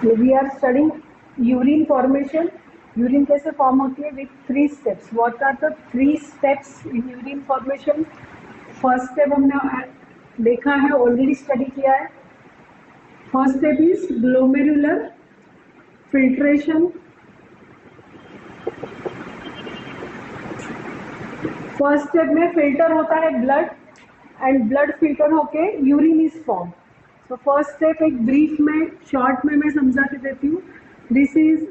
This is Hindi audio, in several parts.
We are studying urine formation. Urine कैसे फॉर्म होती है? With 3 steps. What are the 3 steps in urine formation? First step हमने देखा है, ऑलरेडी स्टडी किया है. First step is glomerular filtration. First step में फिल्टर होता है ब्लड, एंड ब्लड फिल्टर होके urine is form. So first step एक ब्रीफ में, शॉर्ट में मैं समझा के देती हूँ. दिस इज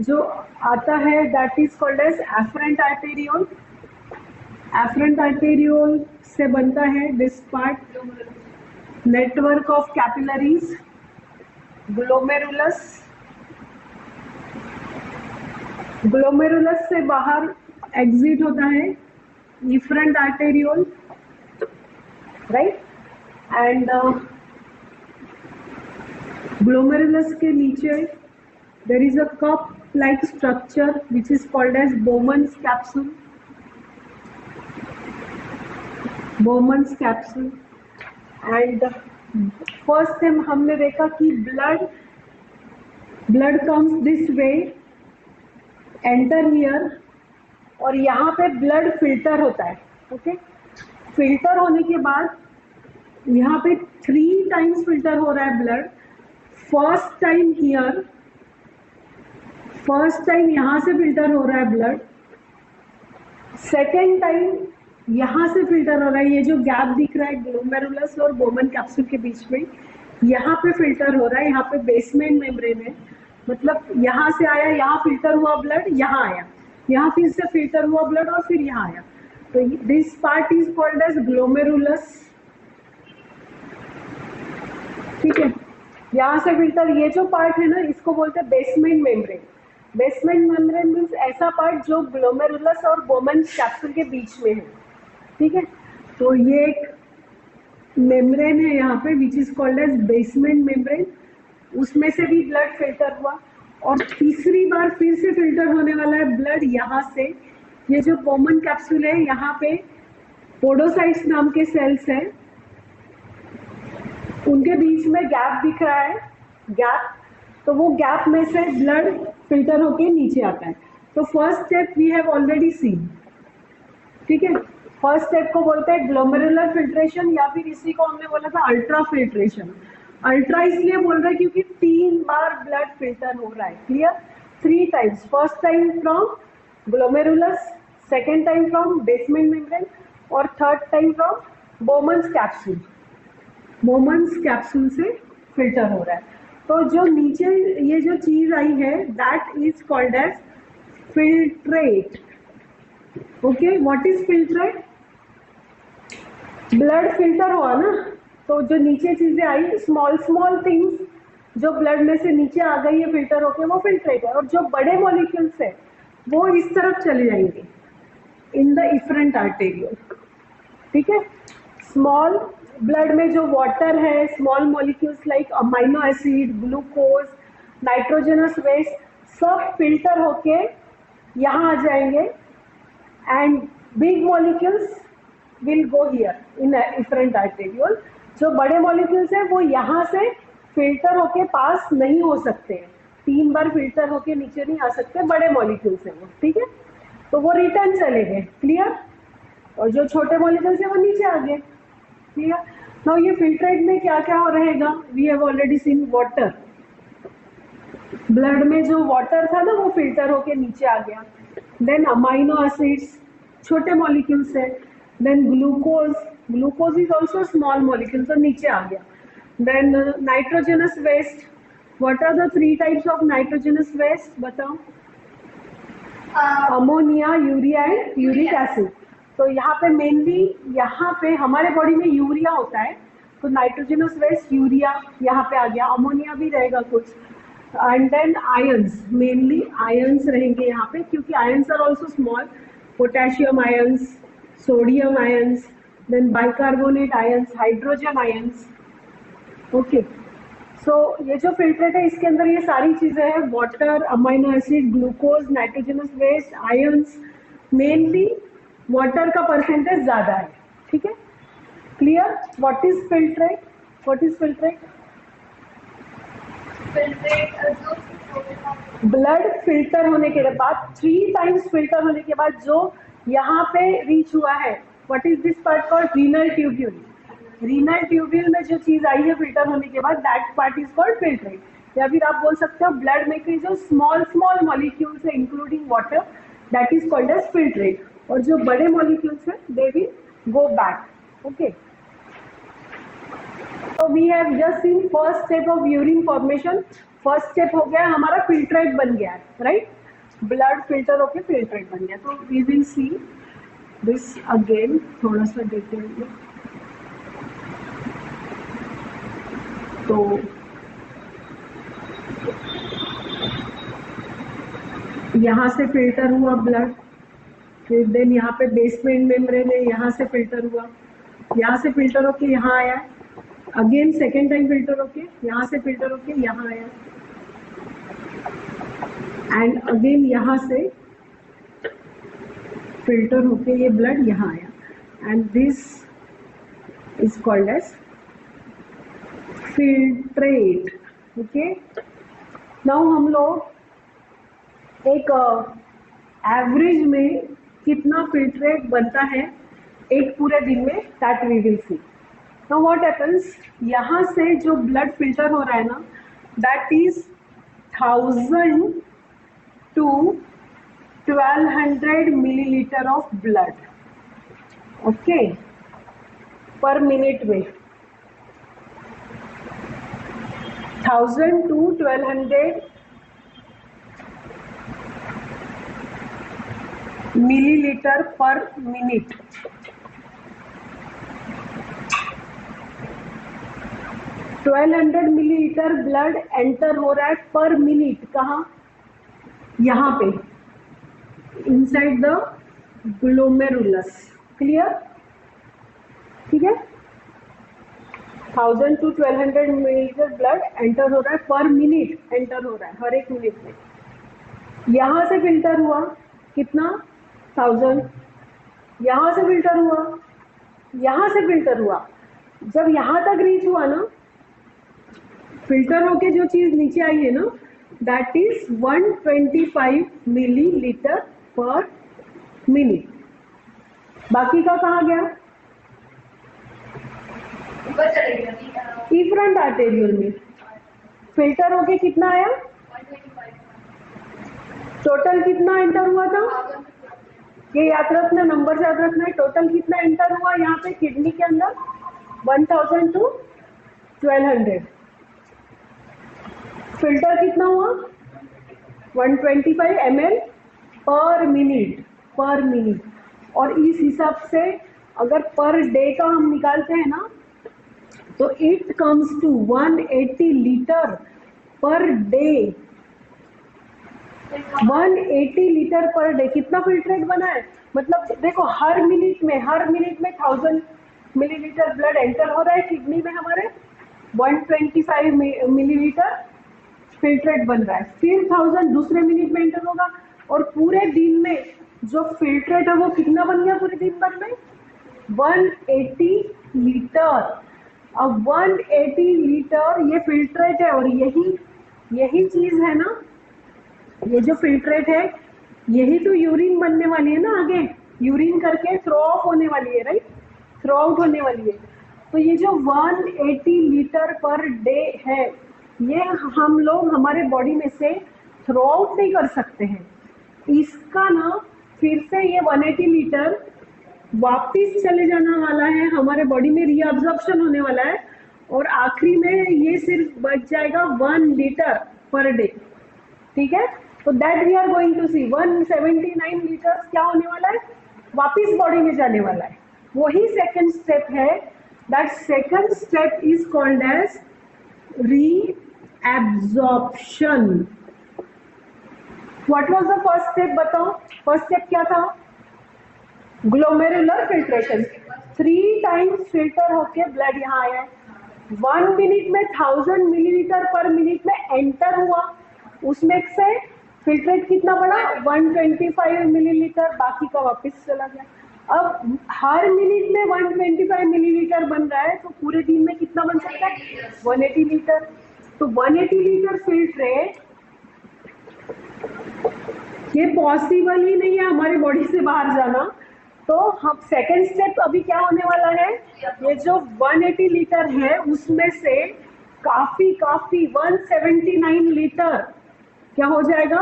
जो आता है that is called as afferent arteriole. Afferent arteriole से बनता है this part, network of capillaries, glomerulus. Glomerulus से बाहर एग्जिट होता है efferent arteriole, right. And glomerulus के नीचे there is a cup like structure which is called as Bowman's capsule. Bowman's capsule. And first time हमने देखा कि blood comes this way, enter here, और यहाँ पे ब्लड फिल्टर होता है. ओके, फिल्टर होने के बाद यहाँ पे 3 टाइम्स फिल्टर हो रहा है blood. First time here, first time यहाँ से फिल्टर हो रहा है ब्लड. सेकेंड टाइम यहाँ से फिल्टर हो रहा है. ये जो गैप दिख रहा है ग्लोमेरुलस और बोमन कैप्सूल के बीच में, यहाँ पे फिल्टर हो रहा है. यहाँ पे बेसमेंट मेम्ब्रेन है, मतलब यहाँ से आया, यहाँ फिल्टर हुआ ब्लड, यहाँ आया, यहाँ फिर से फिल्टर हुआ ब्लड, और फिर यहाँ आया. तो this part is called as glomerulus. ठीक है, यहाँ से फिल्टर, ये जो पार्ट है ना, इसको बोलते हैं basement membrane. Basement membrane means ऐसा पार्ट जो ग्लोमेरुलस और बोमन कैप्सूल के बीच में है. ठीक है, तो ये एक मेम्ब्रेन है यहाँ पे which is called as basement membrane. उसमें से भी ब्लड फिल्टर हुआ, और तीसरी बार फिर से फिल्टर होने वाला है ब्लड यहाँ से. ये जो बोमन कैप्सूल है, यहाँ पे पोडोसाइट्स नाम के सेल्स हैं, उनके बीच में गैप दिख रहा है, गैप. तो वो गैप में से ब्लड फिल्टर होके नीचे आता है. तो first step we have already seen. ठीक है, फर्स्ट स्टेप को बोलते हैं ग्लोमेरुलर फिल्ट्रेशन, या फिर इसी को हमने बोला था अल्ट्रा फिल्ट्रेशन. अल्ट्रा इसलिए बोल रहे हैं क्योंकि 3 बार ब्लड फिल्टर हो रहा है. Clear? 3 times. First time from glomerulus, second time from basement membrane, और third time from Bowman's capsule. Bowman's capsule से फिल्टर हो रहा है. तो जो नीचे ये जो चीज आई है that is called as filtrate. Okay, what is filtrate? Blood filter हुआ ना, तो जो नीचे चीजें आई, स्मॉल स्मॉल थिंग्स जो ब्लड में से नीचे आ गई है फिल्टर होके, वो फिल्ट्रेट है. और जो बड़े मॉलिक्यूल्स है वो इस तरफ चले जाएंगे इन द इफरेंट आर्टेरियोल. ठीक है, स्मॉल ब्लड में जो वाटर है, small molecules like amino acid, glucose, nitrogenous waste, सब फिल्टर होके यहाँ आ जाएंगे, and big molecules will go here in efferent arteriole. जो बड़े मॉलिक्यूल्स हैं वो यहाँ से फिल्टर होके पास नहीं हो सकते हैं. 3 बार फिल्टर होके नीचे नहीं आ सकते, बड़े मॉलिक्यूल्स हैं वो. ठीक है, तो वो रिटर्न चले गए. क्लियर? और जो छोटे मॉलिक्यूल्स हैं वो नीचे आ गए. क्लियर? नाउ ये फिल्ट्रेट में क्या क्या हो रहेगा? We have already seen water. Blood में जो वाटर था ना वो फिल्टर होके नीचे आ गया. देन अमाइनो एसिड्स, छोटे मॉलिक्यूल्स है. Then glucose, glucose is also small molecule, तो नीचे आ गया. Then nitrogenous waste. What are the 3 types of nitrogenous waste? बताओ. Ammonia, urea and uric acid. तो यहाँ पे मेनली, यहाँ पे हमारे बॉडी में यूरिया होता है, तो नाइट्रोजनस वेस्ट यूरिया यहाँ पे आ गया. अमोनिया भी रहेगा कुछ. And then ions, mainly ions रहेंगे यहाँ पे, क्योंकि ions are also small. Potassium ions, sodium ions, then bicarbonate ions, hydrogen ions. Okay, so ये जो फिल्ट्रेट है इसके अंदर ये सारी चीजें हैं, water, amino acid, glucose, nitrogenous waste, ions. Mainly water का परसेंटेज ज्यादा है. ठीक है, clear? What is filtrate? What is filtrate? Blood filter होने के बाद 3 टाइम्स फिल्टर होने के बाद जो यहाँ पे रीच हुआ है, what is this part called? Renal tubule. Renal tubule में जो चीज आई है फिल्टर होने के बाद, that part is called filtrate. या फिर आप बोल सकते हो ब्लड में के जो स्मॉल स्मॉल मॉलिक्यूल्स है including water, that is called as filtrate. और जो बड़े मॉलिक्यूल्स है they will go back. Okay, तो we have just seen first step of urine formation. First step हो गया हमारा, फिल्ट्रेट बन गया, राइट? ब्लड फिल्टर होके फिल्ट्रेट बन गया। तो we will see this again थोड़ा सा डिटेल में। तो यहाँ से फिल्टर हुआ ब्लड, फिर देन यहाँ पे बेसमेंट मेम्ब्रेन है, यहाँ से फिल्टर हुआ, यहाँ से फिल्टर होके यहाँ आया, अगेन सेकेंड टाइम फिल्टर होके यहाँ से फिल्टर होके यहाँ आया, एंड अगेन यहाँ से फिल्टर होके ये ब्लड यहाँ आया, and this is called as filtrate. Okay, now हम लोग एक एवरेज में कितना फिल्ट्रेट बनता है एक पूरे दिन में, that we will see. Now what happens, यहाँ से जो ब्लड फिल्टर हो रहा है ना, that is 1000 to 1200 milliliter of blood, okay, per minute में। 1000 to 1200 milliliter per minute. 1200 milliliter blood enter हो रहा है पर मिनट, कहाँ? यहाँ पे इनसाइड द ग्लोमेरुलस। क्लियर? ठीक है, 1000 to 1200 मिलीलीटर ब्लड एंटर हो रहा है पर मिनट, एंटर हो रहा है हर एक मिनट में। यहाँ से फिल्टर हुआ कितना? 1000। यहाँ से फिल्टर हुआ, यहाँ से फिल्टर हुआ, जब यहाँ तक रीच हुआ ना, फिल्टर होके जो चीज नीचे आई है ना, that is 125 millilitre per minute. बाकी का कहाँ गया? इफ्रंट आर्टेरियल में। फिल्टर होके कितना आया? टोटल कितना एंटर हुआ था? ये याद रखना, नंबर याद रखना है। टोटल कितना एंटर हुआ यहाँ पे किडनी के अंदर? 1000 to 1200। फिल्टर कितना हुआ? 125 ml पर मिनट। और इस हिसाब से अगर पर डे का हम निकालते हैं ना, तो it comes to 180 liter per day. 180 liter per day. कितना फिल्ट्रेट बना है? मतलब देखो, हर मिनट में 1000 मिलीलीटर ब्लड एंटर हो रहा है किडनी में हमारे, 125 मिलीलीटर फिल्ट्रेट बन रहा है। फिर 1000 दूसरे मिनट में एंटर होगा, और पूरे दिन में जो फिल्ट्रेट है वो कितना बन गया पूरे दिन भर में? 180 लीटर। अब 180 लीटर ये फिल्ट्रेट है, और यही चीज है ना, ये जो फिल्ट्रेट है यही तो यूरिन बनने वाली है ना, आगे यूरिन करके थ्रो ऑफ होने वाली है, राइट? थ्रो आउट होने वाली है। तो ये जो 180 लीटर पर डे है, ये हम लोग हमारे बॉडी में से थ्रो आउट नहीं कर सकते हैं। इसका ना फिर से ये 180 लीटर वापिस चले जाने वाला है हमारे बॉडी में, रीअब्जॉर्प्शन होने वाला है, और आखिरी में ये सिर्फ बच जाएगा 1 लीटर पर डे। ठीक है, तो that we are going to see 179 liter क्या होने वाला है? वापिस बॉडी में जाने वाला है। वही सेकंड स्टेप है। That second step is called as reabsorption. What was the first step? बताओ, फर्स्ट स्टेप क्या था? Glomerular filtration. 3 टाइम्स फिल्टर होके ब्लड यहाँ आया है। 1 मिनट में 1000 मिलीलीटर पर मिनट में एंटर हुआ, उसमें से फिल्ट्रेट कितना बड़ा? 125 मिलीलीटर, बाकी का वापस चला गया। अब हर मिनट में 125 मिलीलीटर बन रहा है, तो पूरे दिन में कितना बन सकता है? 180 लीटर। तो 180 लीटर फिल्टर रेट ये पॉसिबल ही नहीं है हमारी बॉडी से बाहर जाना। तो हम सेकेंड स्टेप अभी क्या होने वाला है, ये जो 180 लीटर है उसमें से काफी 179 लीटर क्या हो जाएगा,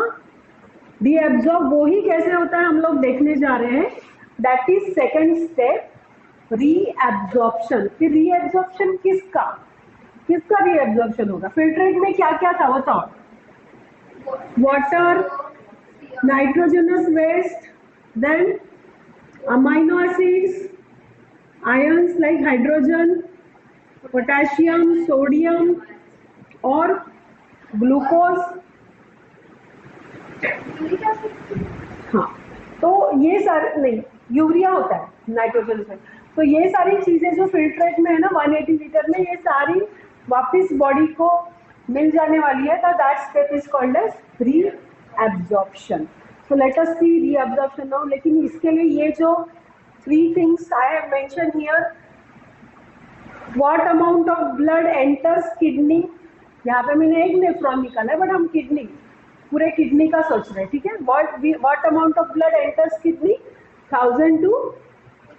रीएब्जॉर्ब। वो ही कैसे होता है हम लोग देखने जा रहे हैं। That is second step, reabsorption. फिर रीएब्जॉर्प्शन किसका रीएब्जॉर्प्शन होगा? फिल्ट्रेट में क्या क्या था बताओ? Water, nitrogenous waste, then amino acids, ions like hydrogen, potassium, sodium और ग्लूकोज। हाँ, तो ये सारे नहीं, यूरिया होता है नाइट्रोजन से। तो ये सारी चीजें जो फिल्ट्रेट में है ना 180 लीटर में, ये सारी वापस बॉडी को मिल जाने वाली है। तो that step is called as reabsorption. So let us see reabsorption now. लेकिन इसके लिए ये जो 3 things I have mention here, what amount of blood enters kidney, यहाँ पे मैंने एक नेफ्रॉन निकाला है बट हम किडनी, पूरे किडनी का सोच रहे हैं, ठीक है। What amount of blood enters kidney, 1000 to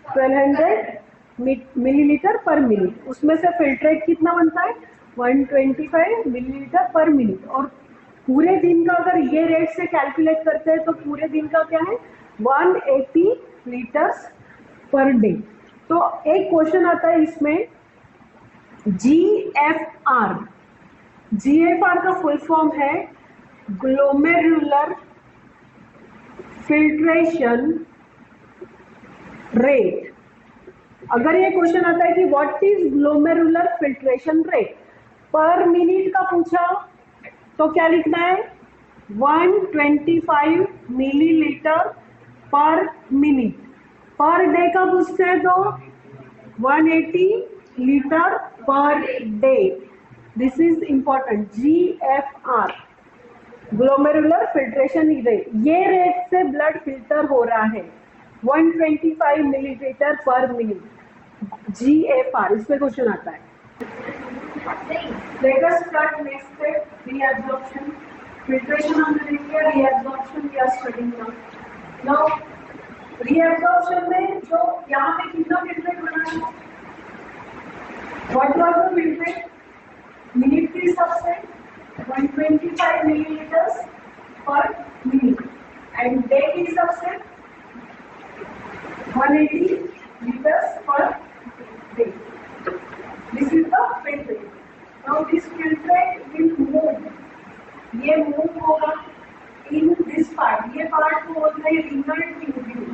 1200 milliliter per minute. उसमें से फिल्ट्रेट कितना बनता है, 125 मिलीलीटर पर मिनट। और पूरे दिन का अगर ये रेट से कैलकुलेट करते हैं तो पूरे दिन का क्या है, 180 लीटर्स पर डे। तो एक क्वेश्चन आता है इसमें, GFR का फुल फॉर्म है ग्लोमेरुलर फिल्ट्रेशन रेट। अगर ये क्वेश्चन आता है कि what is glomerular filtration rate पर मिनट का पूछा तो क्या लिखना है, 125 millilitre per minute. Per day का पूछते हैं तो 180 liter per day. This is important, GFR glomerular filtration rate. ये रेट से ब्लड फिल्टर हो रहा है 125 मिलीलीटर पर मिनट, GFR। इस पे क्वेश्चन आता है। Let us start next step, reabsorption. Filtration हमने देख लिया, reabsorption we are studying now. Now reabsorption में जो यहाँ पे कितना फिल्ट्रेट बना है, what was the filtrate? Minute के हिसाब से 125 मिलीलीटर्स पर मिनट एंड डे के हिसाब से 180 liters per day. This is the filtrate. Now this filtrate will move, ये मूव होगा इन दिस पार्ट। ये पार्ट को बोलते हैं renal tubule.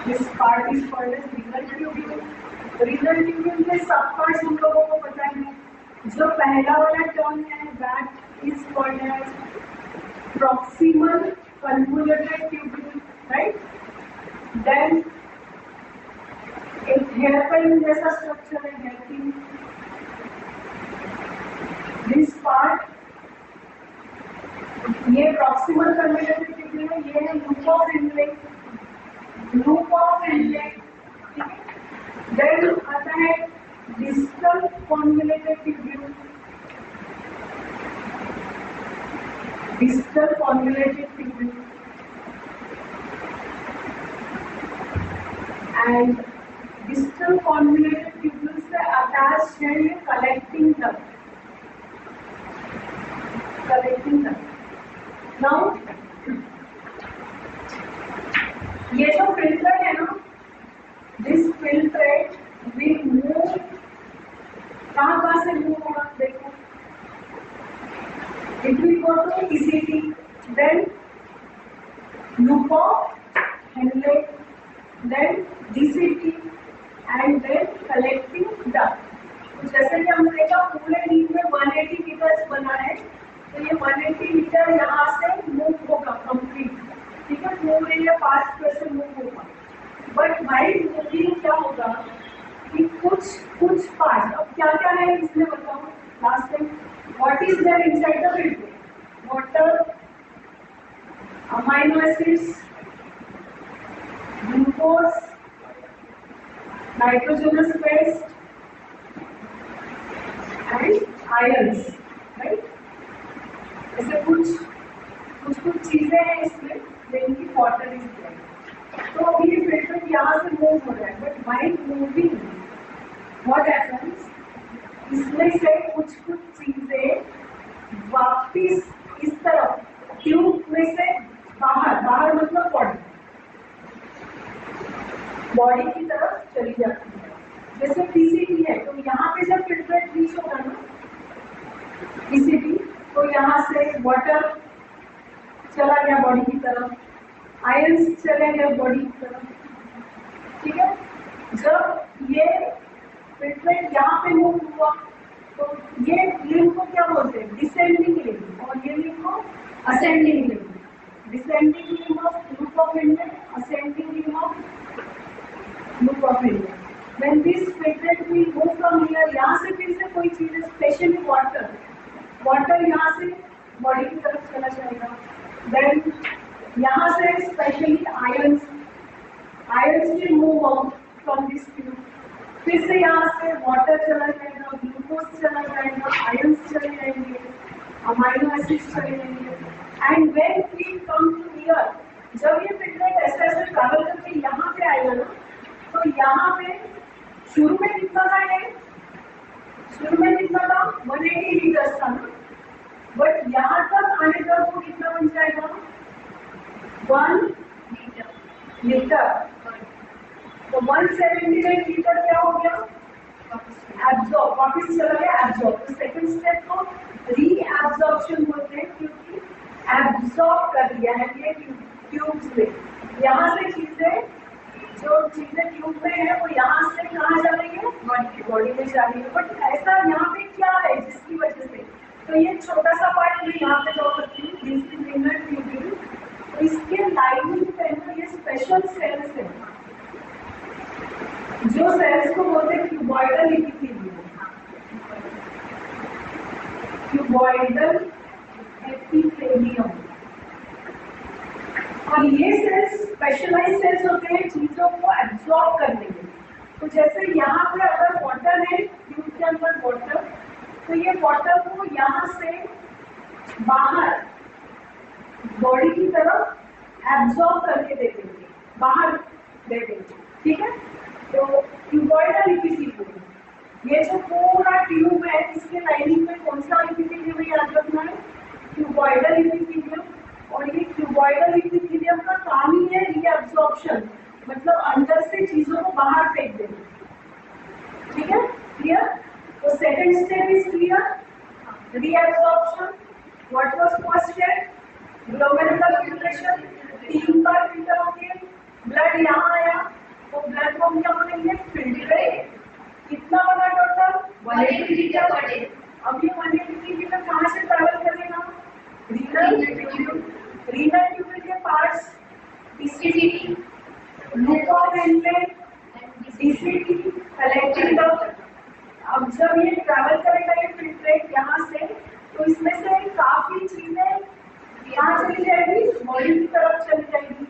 This part is called as renal tubule. Renal tubule के सब पार्ट्स हम लोगों को पता है। जो पहला वाला टर्म है that is called as proximal convoluted tubule, right. Then एक हेयरपिन जैसा स्ट्रक्चर है, हेयरपिन। दिस पार्ट, ये प्रॉक्सिमल कन्वोल्यूटेड ट्यूब्यूल है, ये है loop of inlet, loop of inlet, ठीक है। देन आता है distal convoluted tubule, distal convoluted tubule, and distal convoluted tubule से attached है ये collecting duct, collecting duct। Now ये जो filtrate है ना, this filtrate will move, कहाँ से मूव होगा देखो, it will go to ECT, then loop of inlet, then DCT and then collecting duct. जैसे कि हमने देखा पूरे दिन में 180 लीटर बना है, तो ये 180 लीटर यहाँ से मूव होगा कंप्लीट, ठीक है। पूरे ये फास्ट वे से मूव होगा। बट भाई मूविंग क्या होगा कि कुछ पार्ट, अब क्या क्या है इसमें बताओ last time. What is there inside the filter, water, amino acids, glucose, nitrogenous waste and ions, right. ऐसे कुछ चीजें हैं इसमें जिनकी वाटर इज देयर। तो अभी ये फिल्टर यहाँ से मूव हो रहा है, but while moving what happens, इसमें से कुछ चीजें वापिस इस तरफ ट्यूब में से बाहर मतलब बॉडी की तरफ चली जाती है। जैसे पीसीबी है, तो यहाँ पे जब फिल्ट्रेट रीच होगा ना पीसीबी, तो यहाँ से वाटर चला गया बॉडी की तरफ, आयंस चले गए बॉडी की तरफ, ठीक है। जब ये फिल्ट्रेट यहाँ पे मूव हुआ तो ये लिंक को क्या बोलते हैं, डिसेंडिंग लिंक, और ये लिंक को ascending link. Descending link of loop of Indian, ascending link of loop of Indian. When this filtrate will move from here, यहाँ से फिर से कोई चीज, स्पेशली वाटर यहाँ से बॉडी की तरफ चला जाएगा। देन यहाँ से specially ions will move out from this tube। फिर से यहाँ से वाटर चला जाएगा, ग्लूकोज चला जाएगा, आयंस चले जाएंगे, अमाइनो एसिड्स चले जाएंगे। And when we come to here, जब ये फिल्ट्रेट ऐसे ट्रैवल करके यहाँ पे आएगा ना, तो यहाँ पे शुरू में कितना था, ये शुरू में कितना था 180 लीटर्स था ना, बट यहाँ तक आने तक वो कितना बन जाएगा 1 लीटर। तो 179 लीटर क्या हो गया, एब्जॉर्ब, वापिस चला गया एब्जॉर्ब। तो सेकंड स्टेप को रीएब्जॉर्प्शन बोलते हैं, क्योंकि एब्जॉर्ब कर दिया है ये ट्यूब से। यहाँ से जो चीजें ट्यूब में है वो यहाँ से कहाँ जा रही है, बॉडी में जा रही है। बट ऐसा यहाँ पे क्या है जिसकी वजह से, तो ये छोटा सा पार्ट मैं यहाँ पे ड्रॉ करती हूँ, दिस इज इनर ट्यूब्यूल। तो इसके लाइनिंग पे ना ये स्पेशल सेल्स है, जो सेल्स को बोलते हैं क्यूबॉइडल एपिथेलियम। Cuboidal epithelium. और ये सेल्स स्पेशलाइज सेल्स होते हैं चीजों को एब्जॉर्ब करने के। तो जैसे यहाँ पे अगर वाटर है, ट्यूब के अंदर वाटर, तो ये वाटर को यहाँ से बाहर बॉडी की तरफ एब्जॉर्ब करके दे देंगे, बाहर दे देंगे, ठीक है। तो क्यूबॉइडल एपिथेलियम, ये जो पूरा ट्यूब है इसके लाइनिंग में कौन सा एपिथेलियम है याद रखना है, क्यूबॉइडल एपिथेलियम। और ये क्यूबॉइडल एपिथेलियम का काम ही है रीअब्जॉर्प्शन, मतलब अंदर से चीजों को बाहर फेंक देना, ठीक है, क्लियर। तो second step is clear, reabsorption. What was first step, glomerular filtration, 3 bar filter होके ब्लड यहाँ आया, तो ब्लड को हम क्या बोलेंगे, फिल्ट्रेट। कितना बना टोटल 180 लीटर पर डे। अब ये 180 लीटर कहाँ से ट्रैवल करेगा, रीनल ट्यूब्यूल। रीनल ट्यूब्यूल के parts PCT, loop of Indian, DCT, collecting duct. अब जब ये ट्रैवल करेगा ये फिल्ट्रेट यहाँ से, तो इसमें से काफी चीजें यहाँ चली जाएगी, बॉडी की तरफ चली जाएगी,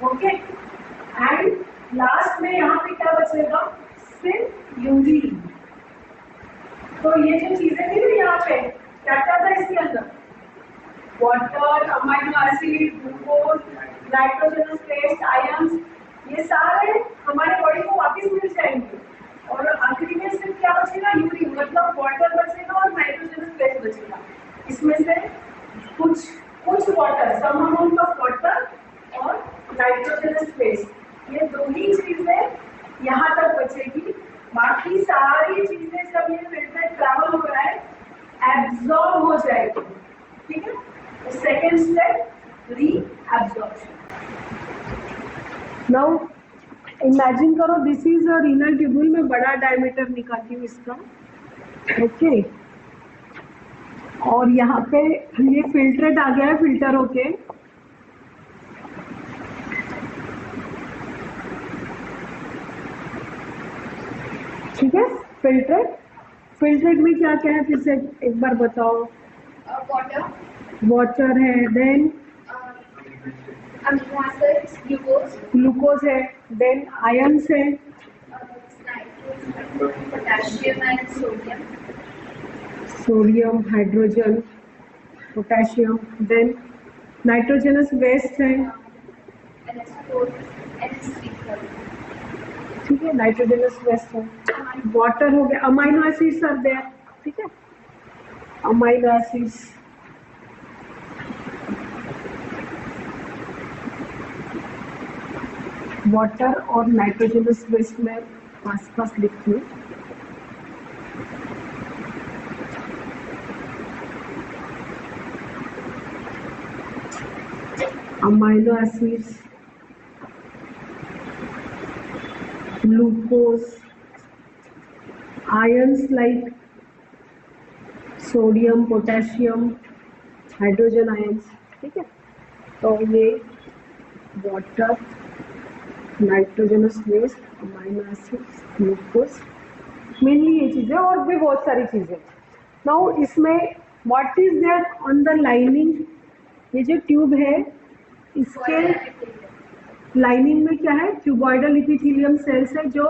ओके। एंड लास्ट में यहाँ पे क्या बचेगा, सिर्फ यूरिन। तो ये जो चीजें थी ना यहाँ पे, क्या क्या था इसके अंदर, water, amino acid, glucose, nitrogenous based ions, ये सारे हमारे बॉडी को वापस मिल जाएंगे। और आखिरी में सिर्फ क्या बचेगा, यूरिन, मतलब वाटर बचेगा और नाइट्रोजनस बेस बचेगा। इसमें से कुछ water, some amount of water और नाइट्रोजनस बेस, ये दो ही चीजें यहाँ तक बचेगी। बाकी सारी चीजें जब ये फिल्टर ट्रैवल हो रहा है एब्जॉर्ब हो जाएगी, ठीक है। Second step reabsorption. Now imagine करो this is a renal tubule, में बड़ा डायमीटर निकालती हूँ इसका, ओके। और यहाँ पे ये फिल्ट्रेट आ गया है, फिल्टर होके ठीक है। फिल्ट्रेट में क्या क्या है, फिर से एक बार बताओ। वाटर है, देन ग्लूकोज है, देन आयंस है, potassium and sodium, sodium, hydrogen, potassium, then nitrogenous waste है, ठीक है, नाइट्रोजनस वेस्ट है, वाटर हो गया, अमाइनो एसिड्स आर देयर, ठीक है, अमाइनो एसिड्स, वाटर और नाइट्रोजनस वेस्ट में आसपास लिखती हूँ। Amino acids, glucose, ions like sodium, potassium, hydrogen ions, ठीक है। तो ये water, nitrogenous waste, amino acids, glucose, mainly ये चीज़ें और भी बहुत सारी चीज़ें। नाउ इसमें what is there on the lining, ये जो ट्यूब है इसके लाइनिंग में क्या है, क्यूबॉइडल इपिथेलियम सेल्स है जो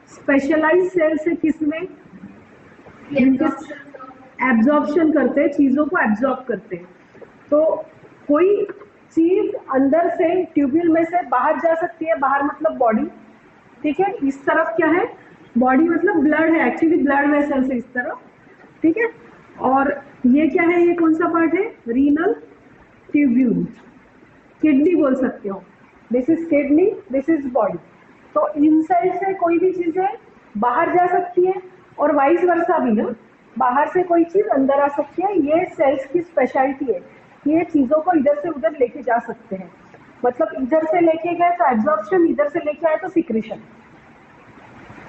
स्पेशलाइज सेल्स है किसमें, एब्जॉर्प्शन करते हैं, चीज़ों को एब्जॉर्ब करते हैं। तो कोई चीज अंदर से ट्यूब्यूल में से बाहर जा सकती है, बाहर मतलब बॉडी, ठीक है, इस तरफ क्या है, बॉडी मतलब ब्लड है, एक्चुअली ब्लड वेसल्स है इस तरफ, ठीक है, और ये क्या है, ये कौन सा पार्ट है, रीनल ट्यूब्यूल, किडनी बोल सकते हो, this is kidney, this is body. तो इनसाइड से कोई भी चीजें बाहर जा सकती है और वाइस वर्सा भी है, बाहर से कोई चीज अंदर आ सकती है, ये सेल्स की स्पेशलिटी है, ये चीजों को इधर से उधर लेके जा सकते हैं, मतलब इधर से लेके गए तो एब्जॉर्प्शन, इधर से लेके आए तो सिक्रीशन,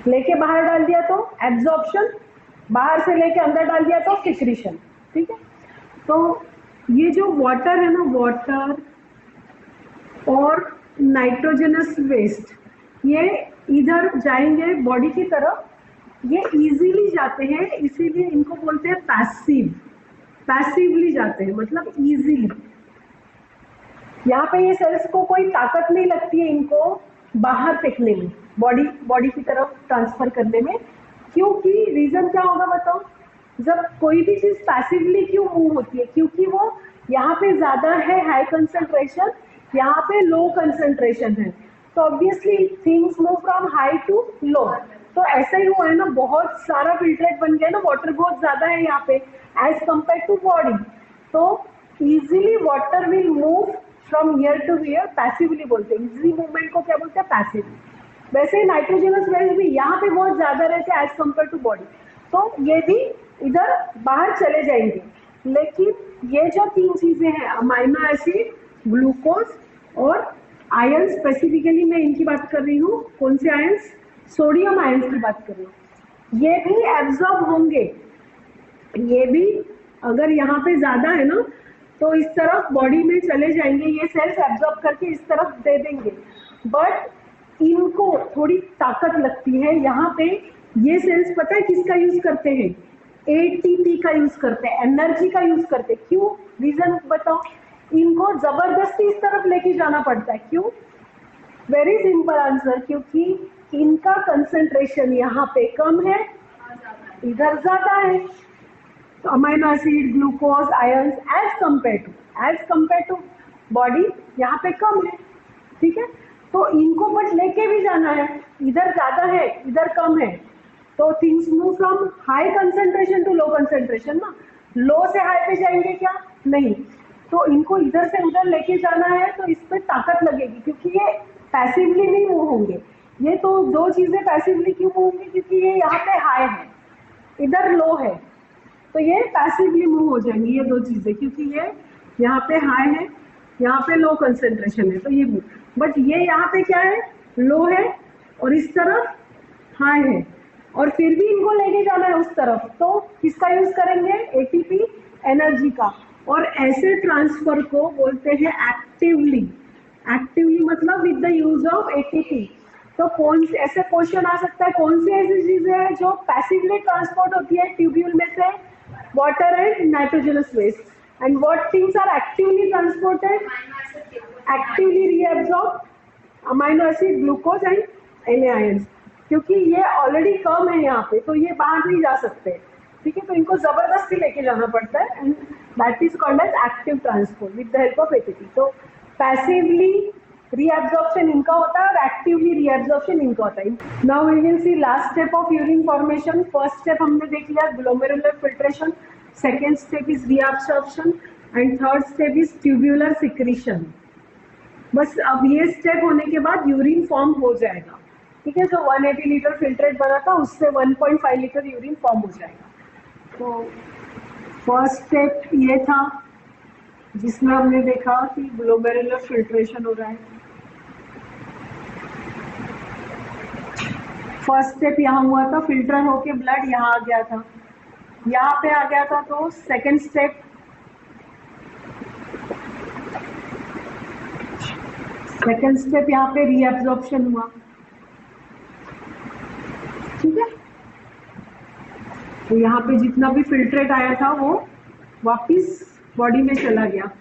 लेके बाहर डाल दिया तो एब्जॉर्प्शन, बाहर से लेके अंदर डाल दिया तो सिक्रीशन, ठीक है। तो ये जो वाटर है ना, वाटर और नाइट्रोजनस वेस्ट, ये इधर जाएंगे बॉडी की तरफ, ये इजीली जाते हैं, इसीलिए इनको बोलते हैं पैसिव, पैसिवली जाते हैं मतलब इजीली। यहाँ पे ये सेल्स को कोई ताकत नहीं लगती है इनको बाहर फेंकने में, बॉडी की तरफ ट्रांसफर करने में, क्योंकि रीजन क्या होगा बताओ, जब कोई भी चीज पैसिवली क्यों मूव होती है, क्योंकि वो यहाँ पे ज्यादा है हाई कंसंट्रेशन, यहाँ पे लो कंसंट्रेशन है, तो obviously things move from high to low. तो ऐसा ही हुआ है ना, बहुत सारा फिल्ट्रेट बन गया ना, वाटर बहुत ज्यादा है यहाँ पे एज कंपेयर टू बॉडी, तो easily water will move from here to here, passively बोलते हैं, इजी मूवमेंट को क्या बोलते हैं, पैसिव। वैसे नाइट्रोजनस वेस्ट भी यहाँ पे बहुत ज्यादा रहते हैं एज कंपेयर टू बॉडी, तो ये भी इधर बाहर चले जाएंगे। लेकिन ये जो तीन चीजें हैं, अमाइनो एसिड, ग्लूकोज और आयंस, स्पेसिफिकली मैं इनकी बात कर रही हूँ, कौन से आयंस, सोडियम आयंस की बात कर रही हूँ, ये भी एब्जॉर्ब होंगे, ये भी अगर यहाँ पे ज्यादा है ना तो इस तरफ बॉडी में चले जाएंगे, ये सेल्स एब्जॉर्ब करके इस तरफ दे देंगे, बट इनको थोड़ी ताकत लगती है यहाँ पे। ये सेल्स पता है किसका यूज करते हैं, एटीपी का यूज करते हैं, एनर्जी का यूज करते हैं। क्यों, रीजन बताओ, इनको जबरदस्ती इस तरफ लेके जाना पड़ता है, क्यों, वेरी सिंपल आंसर, क्योंकि इनका कंसंट्रेशन यहाँ पे कम है, इधर ज्यादा है। तो amino acid, glucose, ions as compare to body यहाँ पे कम है, ठीक है। तो इनको बट लेके भी जाना है, इधर ज्यादा है इधर कम है, तो things move from high concentration to low concentration ना, लो से हाई पे जाएंगे क्या, नहीं, तो इनको इधर से उधर लेके जाना है, तो इस पे ताकत लगेगी, क्योंकि ये पैसिवली नहीं मूव होंगे। ये तो दो चीजें पैसिवली क्यों मूव होंगी, क्योंकि ये यहाँ पे हाई है इधर लो है, तो ये पैसिवली मूव हो जाएंगी ये दो चीजें, क्योंकि ये यहाँ पे हाई है, यहाँ पे लो कंसंट्रेशन है, तो ये मूव, बट ये यहाँ पे क्या है, लो है और इस तरफ हाई है, और फिर भी इनको लेके जाना है उस तरफ, तो किसका यूज करेंगे, एटीपी, एनर्जी का। और ऐसे ट्रांसफर को बोलते हैं एक्टिवली, एक्टिवली मतलब with the use of ATP. तो कौन से ऐसे क्वेश्चन आ सकता है, कौन सी ऐसी चीजें हैं जो पैसिवली ट्रांसपोर्ट होती है ट्यूब्यूल में से, water and nitrogenous waste, and what things are actively transported, actively reabsorb, amino acid, glucose and Na ions, क्योंकि ये ऑलरेडी कम है यहाँ पे, तो ये बाहर नहीं जा सकते, ठीक है, तो इनको जबरदस्ती लेके जाना पड़ता है and that is called as active transport with the help of ATP. तो पैसिवली रीअब्जॉर्प्शन इनका होता है और एक्टिवली रीअब्जॉर्प्शन इनका होता है। Now we will see last step of urine formation. First step हमने देख लिया glomerular filtration, second step is reabsorption and third step is tubular secretion. बस अब ये स्टेप होने के बाद यूरिन फॉर्म हो जाएगा, ठीक है। जो 180 लीटर फिल्ट्रेट बना था उससे 1.5 लीटर यूरिन फॉर्म हो जाएगा। तो फर्स्ट स्टेप ये था जिसमें हमने देखा कि ग्लोमेरुलर फिल्ट्रेशन हो रहा है। फर्स्ट स्टेप यहाँ हुआ था, फिल्टर होके ब्लड यहाँ आ गया था, यहाँ पे आ गया था। तो सेकंड स्टेप यहाँ पे रीअब्जॉर्प्शन हुआ, ठीक है। तो यहाँ पे जितना भी फिल्ट्रेट आया था वो वापिस बॉडी में चला गया।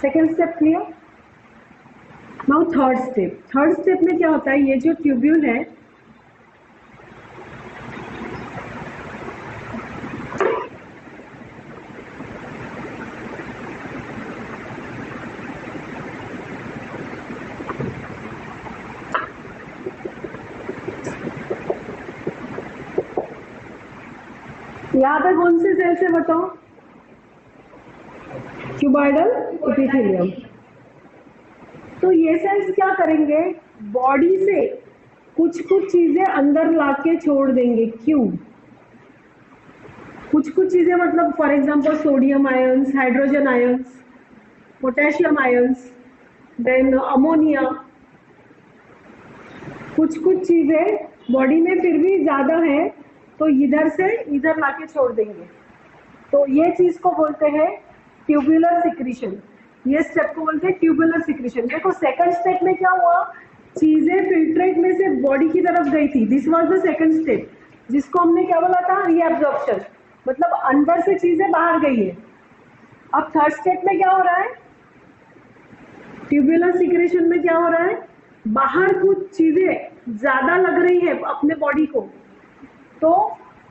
Second step clear. Now third step में क्या होता है, ये जो ट्यूब्यूल है यहाँ पे कौन से सेल से बताओ, क्यूबॉइडल एपिथेलियम। तो ये सेल्स क्या करेंगे, बॉडी से कुछ चीजें अंदर लाके छोड़ देंगे। क्यों? कुछ चीजें मतलब for example sodium ions, hydrogen ions, potassium ions, then ammonia. कुछ चीजें बॉडी में फिर भी ज्यादा है तो इधर से इधर लाके छोड़ देंगे। तो ये चीज को बोलते हैं ट्यूबुलर सिक्रीशन। ये स्टेप को बोलते हैं ट्यूबुलर सिक्रीशन। देखो सेकंड स्टेप में क्या हुआ, चीजें फिल्ट्रेट में से बॉडी की तरफ गई थी, this was the second step, जिसको हमने क्या बोला था, रीअब्जॉर्प्शन, मतलब अंदर से चीजें बाहर गई है। अब थर्ड स्टेप में क्या हो रहा है, ट्यूबुलर सिक्रीशन में क्या हो रहा है, बाहर कुछ चीजें ज्यादा लग रही है अपने बॉडी को, तो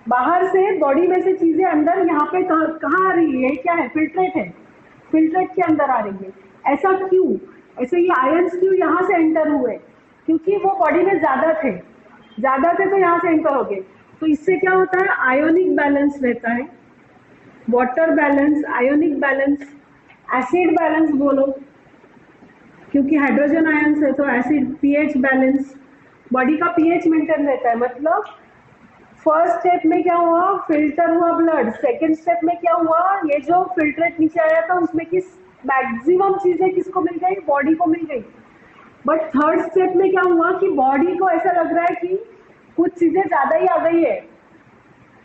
बाहर से बॉडी में से चीजें अंदर यहाँ पे कहाँ आ रही है, क्या है, फिल्ट्रेट है, फिल्ट्रेट के अंदर आ रही है। ऐसा क्यों, ऐसे ये आयंस क्यों यहाँ से एंटर हुए, क्योंकि वो बॉडी में ज्यादा थे तो यहाँ से एंटर हो गए। तो इससे क्या होता है, आयोनिक बैलेंस रहता है, water balance, ionic balance, acid balance बोलो, क्योंकि हाइड्रोजन आयंस है तो एसिड, पीएच बैलेंस, बॉडी का पीएच मेंटेन रहता है। मतलब फर्स्ट स्टेप में क्या हुआ, फिल्टर हुआ ब्लड। सेकेंड स्टेप में क्या हुआ, ये जो फिल्ट्रेट नीचे आया था उसमें किस मैक्सिमम चीजें किसको मिल गई, बॉडी को मिल गई। बट थर्ड स्टेप में क्या हुआ कि बॉडी को ऐसा लग रहा है कि कुछ चीजें ज्यादा ही आ गई है,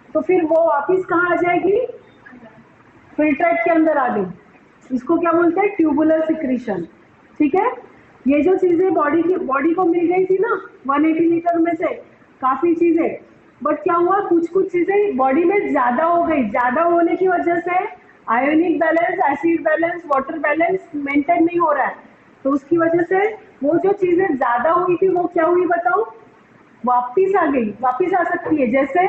तो फिर वो वापिस कहाँ आ जाएगी, फिल्ट्रेट के अंदर आ गई। इसको क्या बोलते हैं, ट्यूबुलर सिक्रीशन, ठीक है। ये जो चीजें बॉडी को मिल गई थी ना 180 लीटर में से काफी चीजें, बट क्या हुआ, कुछ चीजें बॉडी में ज्यादा हो गई। ज्यादा होने की वजह से ionic balance, acid balance, water balance maintain नहीं हो रहा है, तो उसकी वजह से वो जो चीजें ज्यादा हुई थी वो क्या हुई बताओ, वापिस आ गई, वापिस आ सकती है। जैसे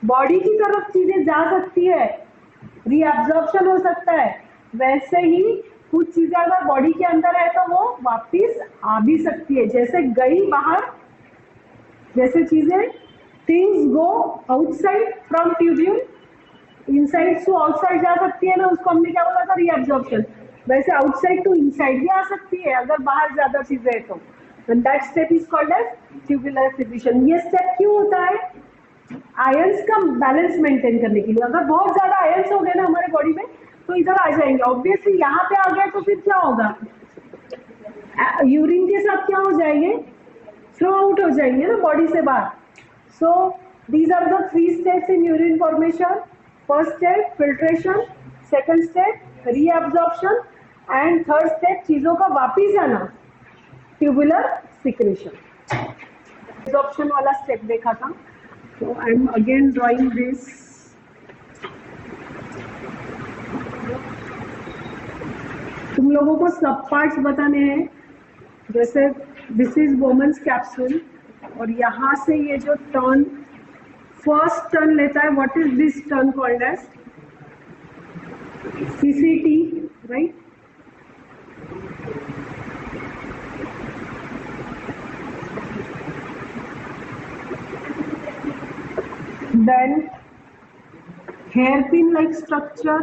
बॉडी की तरफ चीजें जा सकती है, रीअब्जॉर्प्शन हो सकता है, वैसे ही कुछ चीजें अगर बॉडी के अंदर है तो वो वापिस आ भी सकती है। जैसे गई बाहर, जैसे चीजें things go outside from tubule, inside to outside जा सकती है ना, उसको हमने क्या बोला था, रीअब्जॉर्प्शन। वैसे आउटसाइड टू इनसाइड भी आ सकती है अगर बाहर ज्यादा चीजें है तो। That step is called as tubular secretion. ये स्टेप क्यों होता है, आयंस का बैलेंस मेंटेन करने के लिए। अगर बहुत ज्यादा आयंस हो गए ना हमारे बॉडी में तो इधर आ जाएंगे, ऑब्वियसली यहाँ पे आ गए तो फिर क्या होगा, यूरिन के साथ क्या हो जाएंगे, थ्रो आउट हो जाएंगे ना बॉडी से बाहर। So these are the 3 steps in urine formation. First step filtration, second step reabsorption and third step चीजों का वापिस आना, tubular secretion. Absorption वाला step देखा था, so I am again drawing this. तुम लोगों को सब पार्ट्स बताने हैं, जैसे दिस इज वोमेन्स कैप्सूल और यहाँ से ये जो टर्न फर्स्ट टर्न लेता है. What is this turn called as? PCT, right? Then hairpin like structure,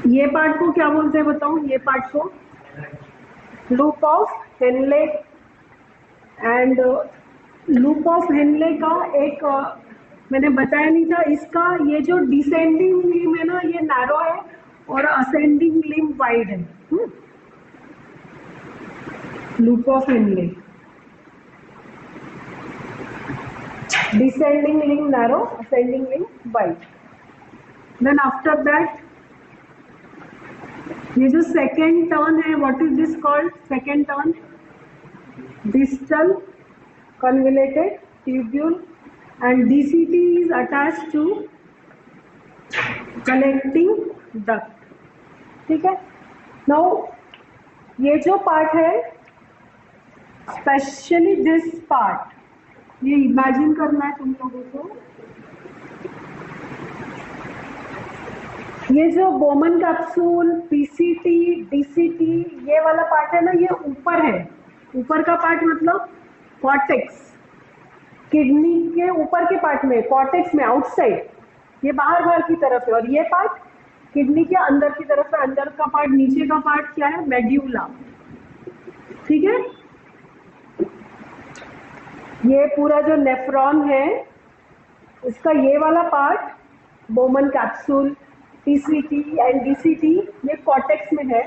ये पार्ट को क्या बोलते हैं बताओ? ये पार्ट को loop of Henle. And loop of Henle का एक मैंने बताया नहीं था, इसका ये जो डिसेंडिंग लिम है ना, ये नैरो है और असेंडिंग लिम वाइड है. Loop of Henley, descending limb narrow, ascending limb wide. Then after that, ये जो second turn है, what is this called? Second turn, distal convoluted tubule, and DCT is attached to collecting duct. ठीक है? Now ये जो part है, स्पेशली दिस पार्ट, ये इमेजिन करना है तुम लोगों को. ये जो बोमन कैप्सूल, PCT, DCT, ये वाला पार्ट है ना, ये ऊपर है. ऊपर का पार्ट मतलब कॉर्टेक्स, किडनी के ऊपर के पार्ट में, कॉर्टेक्स में, आउटसाइड. ये बाहर की तरफ है. और ये पार्ट किडनी के अंदर की तरफ है. अंदर का पार्ट, नीचे का पार्ट क्या है? मेड्यूला. ठीक है? ये पूरा जो नेफ्रॉन है, इसका ये वाला part Bowman capsule, PCT and DCT, ये कॉर्टेक्स में है.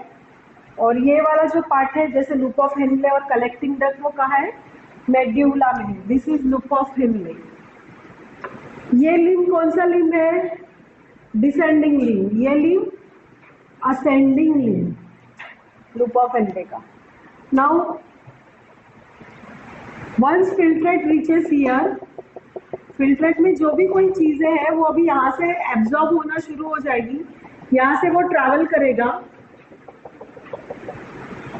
और ये वाला जो पार्ट है, जैसे लूप ऑफ हेनले और कलेक्टिंग डक्ट, वो कहाँ है? मेड्यूला में है. This is loop of Henle. ये लिम कौन सा लिम है? Descending limb. ये limb ascending limb, loop of Henle का. Now once filtrate reaches here, filtrate में जो भी कोई चीजें हैं वो अभी यहाँ से एब्जॉर्ब होना शुरू हो जाएगी. यहाँ से वो ट्रैवल करेगा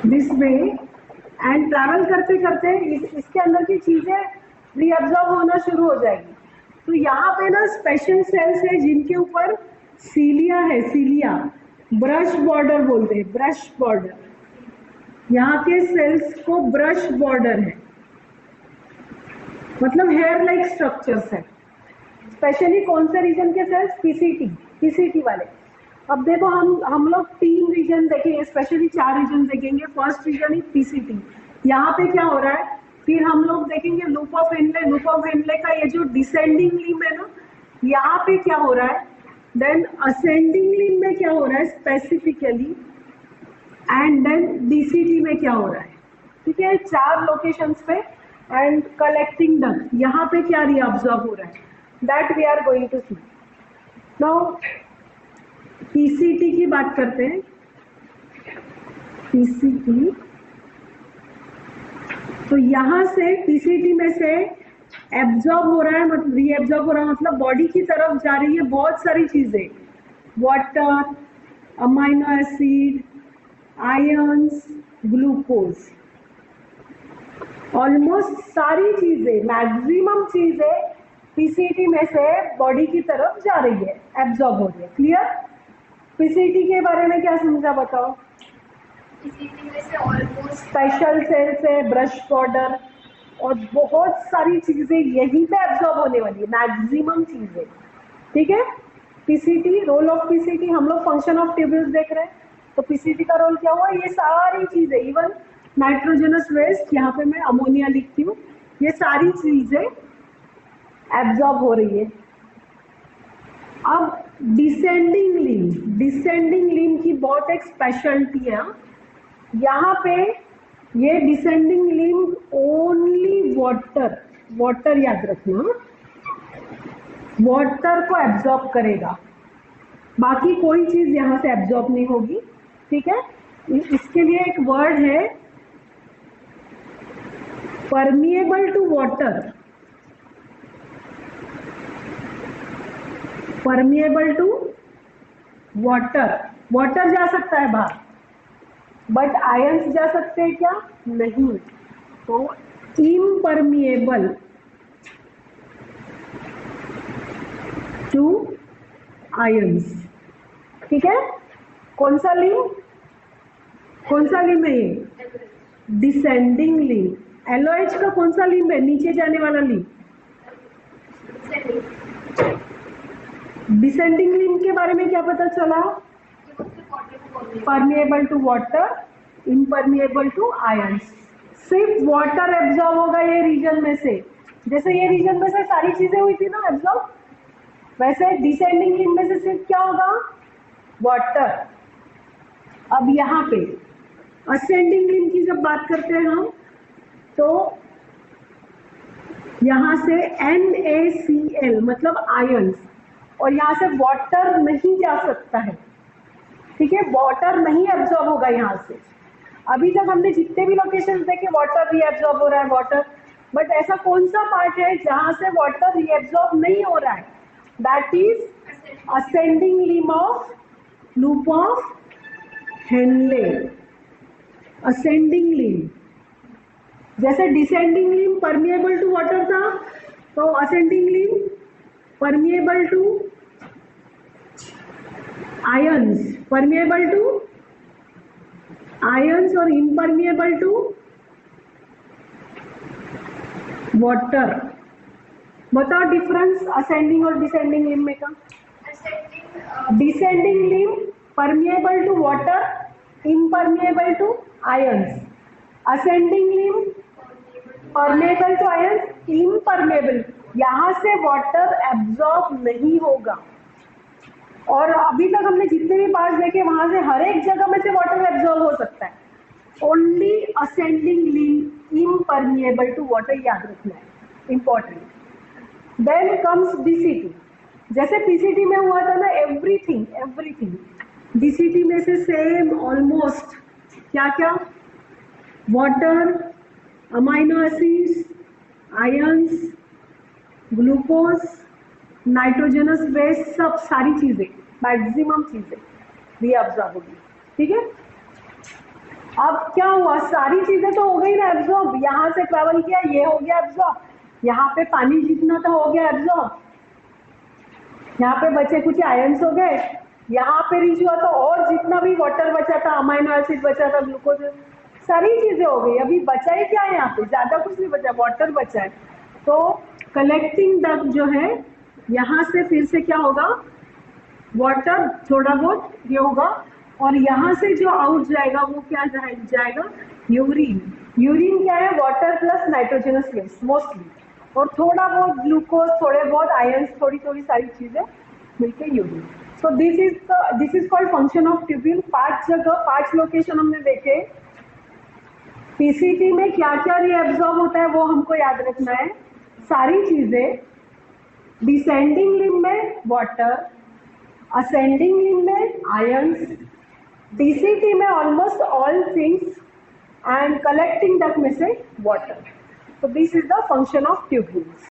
दिस वे, एंड ट्रैवल करते करते इसके अंदर की चीजें रीअब्जॉर्ब होना शुरू हो जाएगी. तो यहाँ पे ना स्पेशल सेल्स है जिनके ऊपर सीलिया है. सीलिया, ब्रश बॉर्डर बोलते हैं, ब्रश बॉर्डर. यहाँ के सेल्स को ब्रश बॉर्डर है, मतलब हेयर लाइक स्ट्रक्चर्स है. स्पेशली कौन से रीजन के सेल्स? PCT वाले. अब देखो हम लोग 3 रीजन देखेंगे, स्पेशली 4 रीजन देखेंगे. फर्स्ट रीजन ही PCT. यहाँ पे क्या हो रहा है? फिर हम लोग देखेंगे loop of Henley. Loop of Henle का ये जो डिसेंडिंग लिम है ना, यहाँ पे क्या हो रहा है? देन असेंडिंग लिम में क्या हो रहा है स्पेसिफिकली, एंड देन DCT में क्या हो रहा है. ठीक है? 4 लोकेशंस पे. एंड कलेक्टिंग डक्ट, यहाँ पे क्या रीअब्जॉर्ब हो रहा है, that we are going to see. Now PCT की बात करते हैं. PCT, तो यहाँ से PCT में से एब्जॉर्ब हो रहा है, मतलब रीएब्जॉर्ब हो रहा है, मतलब बॉडी की तरफ जा रही है बहुत सारी चीजें. Water, amino acid, ions, glucose, almost सारी चीजें, मैक्सिमम चीजें PCT में से बॉडी की तरफ जा रही है, एब्जॉर्ब हो रही है. क्लियर? PCT के बारे में क्या समझा बताओ? PCT में से ऑलमोस्ट स्पेशल सेल्स है, ब्रश बॉर्डर, और बहुत सारी चीजें यहीं पे एब्जॉर्ब होने वाली है, मैक्सिमम चीजें. ठीक है? PCT, रोल ऑफ PCT, हम लोग फंक्शन ऑफ ट्यूब्यूल्स देख रहे हैं. तो PCT का रोल क्या हुआ? ये सारी चीजें, इवन नाइट्रोजनस वेस्ट, यहाँ पे मैं अमोनिया लिखती हूँ, ये सारी चीजें एब्जॉर्ब हो रही है. अब डिसेंडिंग लिम की बहुत एक स्पेशलिटी है. यहाँ पे ये डिसेंडिंग लिम ओनली वाटर याद रखना, वाटर को एब्जॉर्ब करेगा, बाकी कोई चीज यहाँ से एब्जॉर्ब नहीं होगी. ठीक है? इसके लिए एक वर्ड है, permeable to water. Permeable to water, water जा सकता है बाहर, बट आयंस जा सकते हैं क्या? नहीं। तो इम्परमिएबल टू आयंस। ठीक है, कौन सा लिंब? कौन सा लिंब है ये? Descending limb. एलओएच का कौन सा लिंब है? नीचे जाने वाला लिंब। डिसेंडिंग लिंब के बारे में क्या पता चला? Permeable to water, impermeable to ions. सिर्फ वाटर एब्जॉर्ब होगा ये रीजन में से, जैसे ये रीजन में से सारी चीजें हुई थी ना एब्जॉर्ब, वैसे डिसेंडिंग लिंब में से सिर्फ क्या होगा? वाटर। अब यहाँ पे असेंडिंग लिंब की जब बात करते हैं हम, तो यहाँ से NaCl मतलब आयंस, और यहाँ से वाटर नहीं जा सकता है। ठीक है, वाटर नहीं एब्जॉर्ब होगा यहाँ से। अभी तक हमने जितने भी लोकेशंस देखे वाटर रीएब्जॉर्ब हो रहा है, वाटर, बट ऐसा कौन सा पार्ट है जहां से वाटर रीएब्जॉर्ब नहीं हो रहा है? That is ascending limb of loop of Henle. Ascending limb, जैसे descending limb permeable to water था, तो ascending limb permeable to ions, permeable to ions और इम्परमिएबल टू वाटर। बताओ डिफरेंस असेंडिंग और डिसेंडिंग लिंब में का? Descending limb permeable to water, impermeable to ions. Ascending limb permeable to ions, impermeable, यहां से वाटर एब्जॉर्ब नहीं होगा। और अभी तक हमने जितने भी पार्ट्स देखे वहां से हर एक जगह में से वाटर एब्जॉर्ब हो सकता है। Only ascending limb impermeable to water, याद रखना है, इंपॉर्टेंट। Then comes DCT. जैसे पीसीटी में हुआ था ना, एवरीथिंग एवरीथिंग, डीसीटी में से सेम ऑलमोस्ट क्या क्या? Water, amino acids, ions, glucose, nitrogenous base, सब सारी चीजें, मैक्सिमम चीजें रीअब्जॉर्ब होगी। ठीक है, अब क्या हुआ? सारी चीजें तो हो गई ना एब्जॉर्ब, यहां से ट्रेवल किया, ये हो गया एब्जॉर्ब, यहाँ पे पानी जितना था हो गया एब्जॉर्ब, यहाँ पे बचे कुछ आयंस हो गए, यहाँ पे रीच हुआ तो और जितना भी वाटर बचा था, अमाइनो एसिड बचा था, ग्लूकोज, सारी चीजें हो गई। अभी बचा ही क्या है? यहाँ पे ज्यादा कुछ नहीं बचा, वाटर बचा है। तो कलेक्टिंग डक्ट जो है, यहाँ से फिर से क्या होगा? वाटर थोड़ा बहुत ये होगा, और यहाँ से जो आउट जाएगा वो क्या जाएगा? यूरिन। यूरिन क्या है? Water plus nitrogenous waste mostly, और थोड़ा बहुत ग्लूकोज, थोड़े बहुत आयंस, थोड़ी थोड़ी सारी चीजें मिलके urine. So this is called function of tubule. 5 जगह 5 लोकेशन हमने देखे। पीसीटी में क्या क्या रीअब्जॉर्ब होता है वो हमको याद रखना है, सारी चीजें। डिसेंडिंग लिंब में वाटर, असेंडिंग लिंब में आयंस, डीसीटी में almost all things, and collecting duct में से water. So this is the function of tubules.